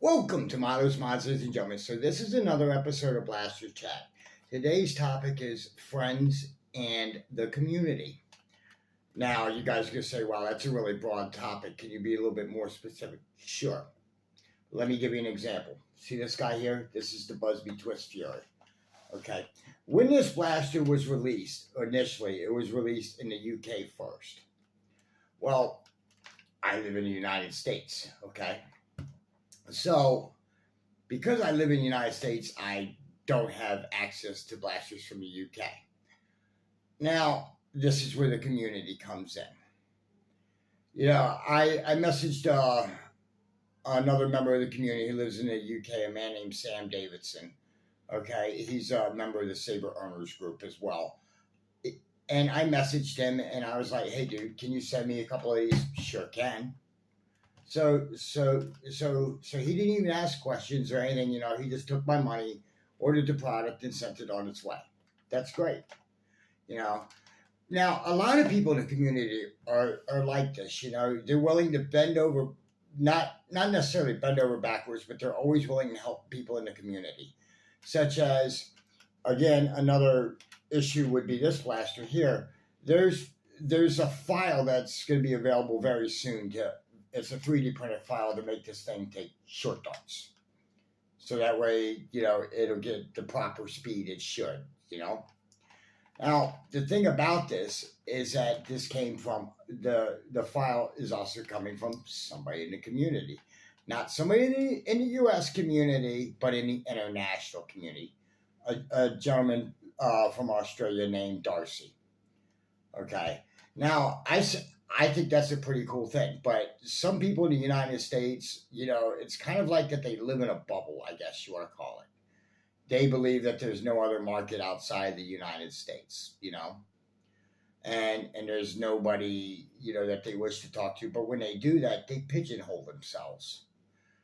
Welcome to Models, Monsters, and Gentlemen. So this is another episode of Blaster Chat. Today's topic is friends and the community. Now, you guys are going to say, wow, that's a really broad topic. Can you be a little bit more specific? Sure. Let me give you an example. See this guy here? This is the Busby Twist Fury. Okay. When this blaster was released, initially, it was released in the UK first. Well, I live in the United States, okay? So, because I live in the United States, I don't have access to blasters from the UK. Now, this is where the community comes in. I messaged another member of the community who lives in the UK, a man named Sam Davidson. Okay, he's a member of the Saber Earners Group as well. And I messaged him and I was like, "Hey, dude, can you send me a couple of these?" Sure can. So he didn't even ask questions or anything. He just took my money, ordered the product, and sent it on its way. That's great. You know. Now a lot of people in the community are like this. They're willing to bend over, not necessarily bend over backwards, but they're always willing to help people in the community. Such as, again, another issue would be this blaster here. There's a file that's going to be available very soon to it's a 3D printed file to make this thing take short darts. So that way, it'll get the proper speed it should. Now, the thing about this is that this came from the file is also coming from somebody in the community. Not somebody in the US community, but in the international community. A gentleman from Australia named Darcy. Okay. Now, I think that's a pretty cool thing. But some people in the United States, it's kind of like that they live in a bubble, I guess you want to call it. They believe that there's no other market outside the United States. And there's nobody, that they wish to talk to. But when they do that, they pigeonhole themselves.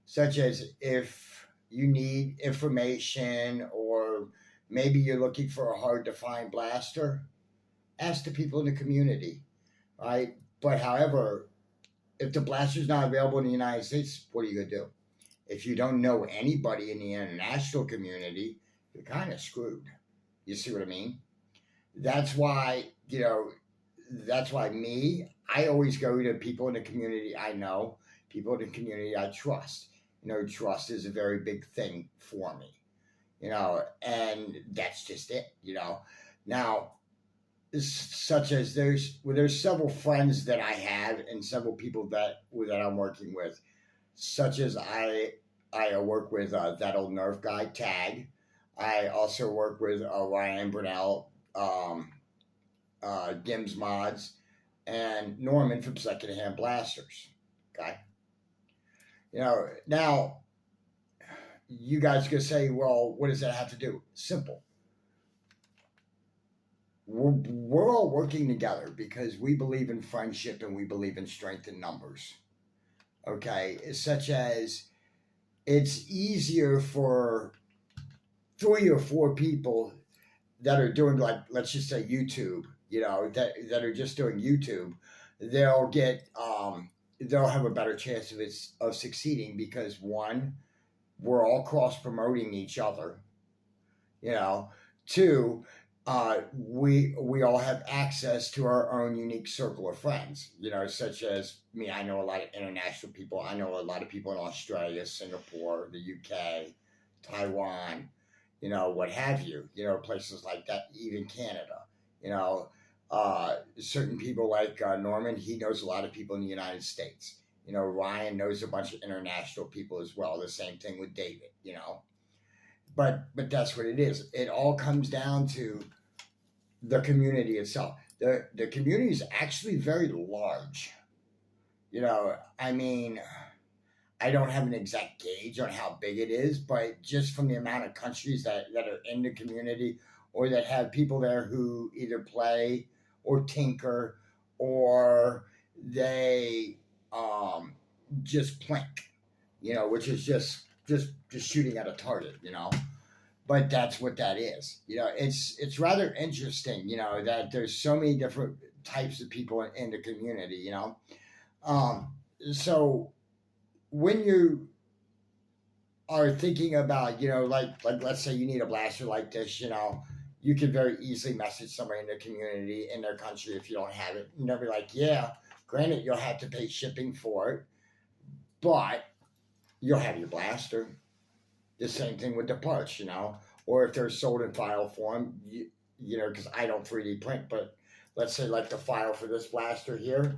Such as if you need information or maybe you're looking for a hard to find blaster, ask the people in the community, right? But however, if the blaster's not available in the United States, what are you gonna do? If you don't know anybody in the international community, you're kind of screwed. You see what I mean? That's why, I always go to people in the community I know, people in the community I trust. Trust is a very big thing for me, and that's just it. Now, such as there's several friends that I have and several people that I'm working with, such as I work with that old Nerf guy Tag. I also work with Ryan Brunel, Gims Mods, and Norman from Secondhand Blasters. Okay, now you guys could say, well, what does that have to do? Simple. We're all working together because we believe in friendship and we believe in strength in numbers. Okay, such as it's easier for 3 or 4 people that are doing, like, let's just say YouTube, that are just doing YouTube. They'll get they'll have a better chance of succeeding because, one, we're all cross promoting each other. Two, we all have access to our own unique circle of friends. Such as me. I know a lot of international people. I know a lot of people in Australia, Singapore, the UK, Taiwan. What have you. Places like that, even Canada. Certain people like Norman. He knows a lot of people in the United States. Ryan knows a bunch of international people as well. The same thing with David. But that's what it is. It all comes down to the community itself. The community is actually very large. I mean, I don't have an exact gauge on how big it is, but just from the amount of countries that are in the community or that have people there who either play or tinker or they just plink, which is just shooting at a target. But that's what that is. It's rather interesting, that there's so many different types of people in the community. So when are thinking about, like let's say you need a blaster like this, you can very easily message somebody in the community in their country if you don't have it, and they'll be like, yeah, granted you'll have to pay shipping for it, but you'll have your blaster. The same thing with the parts, or if they're sold in file form, because I don't 3D print, but let's say like the file for this blaster here,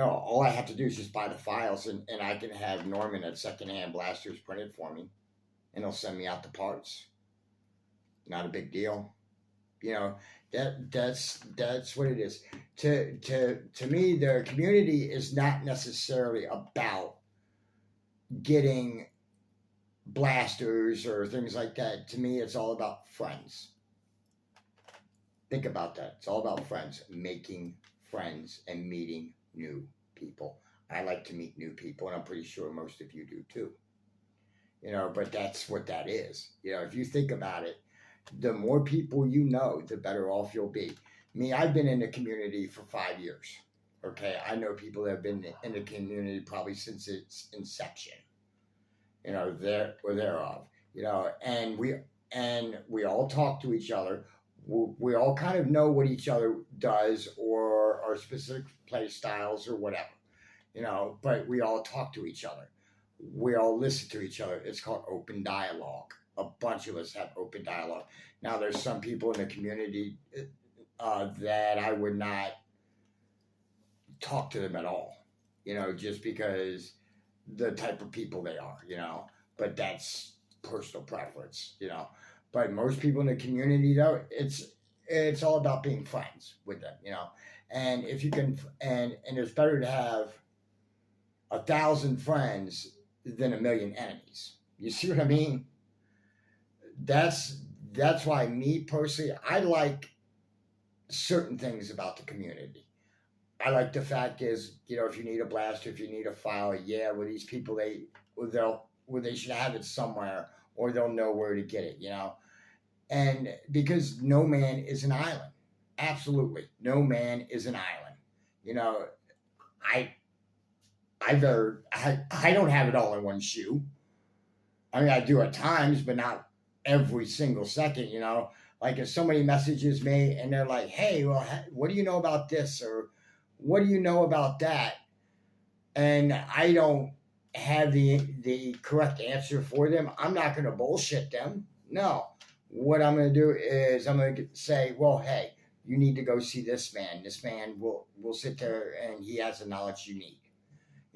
all I have to do is just buy the files, and I can have Norman at Secondhand Blasters printed for me, and he'll send me out the parts. Not a big deal. That's what it is. To me, the community is not necessarily about getting blasters or things like that. To me, it's all about friends. Think about that. It's all about friends, making friends and meeting new people. I like to meet new people, and I'm pretty sure most of you do too. But that's what that is. If you think about it, the more people you know, the better off you'll be. Me, I've been in the community for 5 years. Okay, I know people that have been in the community probably since its inception. Thereof. And we all talk to each other. We all kind of know what each other does or our specific play styles or whatever. But we all talk to each other. We all listen to each other. It's called open dialogue. A bunch of us have open dialogue. Now, there's some people in the community that I would not talk to them at all, just because the type of people they are, but that's personal preference, But most people in the community, though, it's all about being friends with them, And if you can, and it's better to have 1,000 friends than 1,000,000 enemies. You see what I mean? That's why me personally, I like certain things about the community. I like the fact is, if you need a blaster, if you need a file, well, these people, they should have it somewhere, or they'll know where to get it, And because no man is an island. Absolutely. No man is an island. I don't have it all in one shoe. I mean, I do at times, but not every single second, Like if somebody messages me and they're like, hey, well, what do you know about this? Or what do you know about that? And I don't have the correct answer for them. I'm not going to bullshit them. No. What I'm going to do is I'm going to say, well, hey, you need to go see this man. This man will sit there and he has the knowledge you need,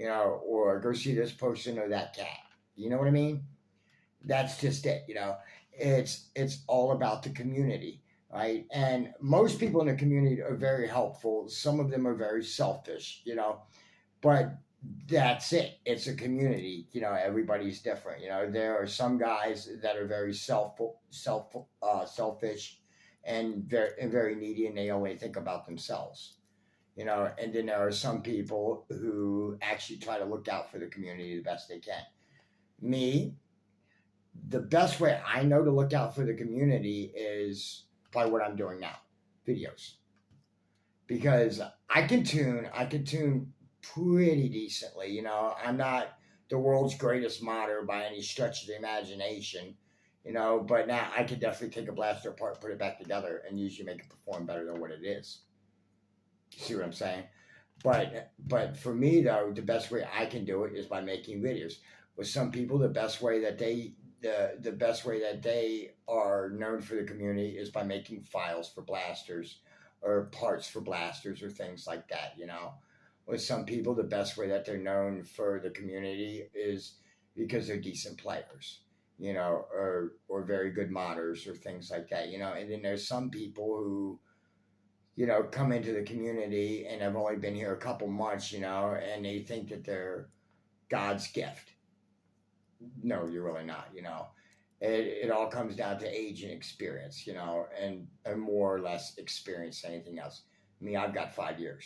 or go see this person or that cat. You know what I mean? That's just it, It's all about the community, right? And most people in the community are very helpful. Some of them are very selfish, but that's it. It's a community, everybody's different. There are some guys that are very selfish and very needy, and they only think about themselves, and then there are some people who actually try to look out for the community the best they can. Me, the best way I know to look out for the community is by what I'm doing now, videos. Because I can tune pretty decently, I'm not the world's greatest modder by any stretch of the imagination, but now I could definitely take a blaster apart, put it back together, and usually make it perform better than what it is. You see what I'm saying? But for me, though, the best way I can do it is by making videos. With some people, the best way that they are known for the community is by making files for blasters or parts for blasters or things like that, With some people, the best way that they're known for the community is because they're decent players, or very good modders or things like that, And then there's some people who, come into the community and have only been here a couple months, and they think that they're God's gift. No, you're really not, It all comes down to age and experience, and more or less experience than anything else. Me, I've got 5 years,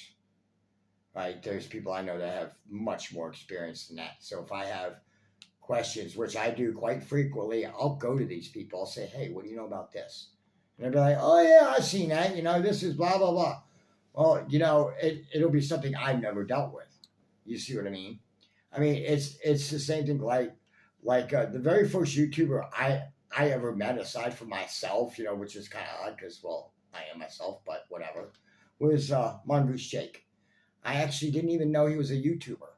right? There's people I know that have much more experience than that. So if I have questions, which I do quite frequently, I'll go to these people. I'll say, hey, what do you know about this? And they'll be like, oh, yeah, I've seen that. This is blah, blah, blah. Well, it'll be something I've never dealt with. You see what I mean? I mean, it's the same thing Like the very first YouTuber I ever met, aside from myself, which is kind of odd because, well, I am myself, but whatever, was Mongoose Jake. I actually didn't even know he was a YouTuber.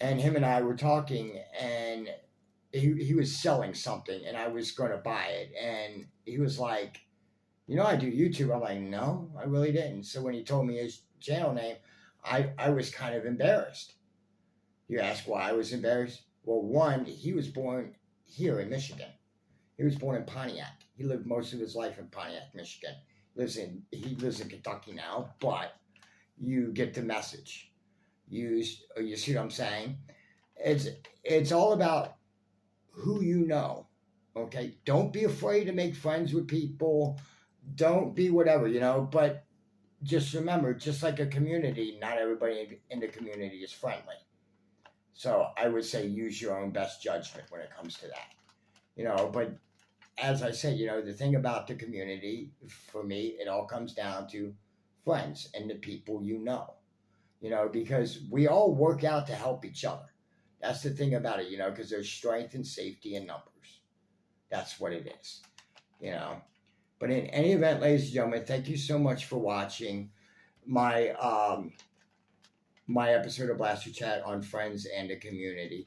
And him and I were talking, and he was selling something, and I was going to buy it. And he was like, I do YouTube. I'm like, no, I really didn't. So when he told me his channel name, I was kind of embarrassed. You ask why I was embarrassed? Well, one, he was born here in Michigan. He was born in Pontiac. He lived most of his life in Pontiac, Michigan. He lives in Kentucky now, but you get the message. You see what I'm saying? It's all about who you know. Okay? Don't be afraid to make friends with people. Don't be whatever, but just remember, just like a community, not everybody in the community is friendly. So I would say use your own best judgment when it comes to that. But as I said, the thing about the community, for me, it all comes down to friends and the people because we all work out to help each other. That's the thing about it, because there's strength and safety in numbers. That's what it is, But in any event, ladies and gentlemen, thank you so much for watching my my episode of Blaster Chat on friends and the community.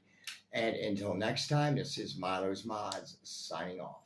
And until next time, this is Milo's Mods signing off.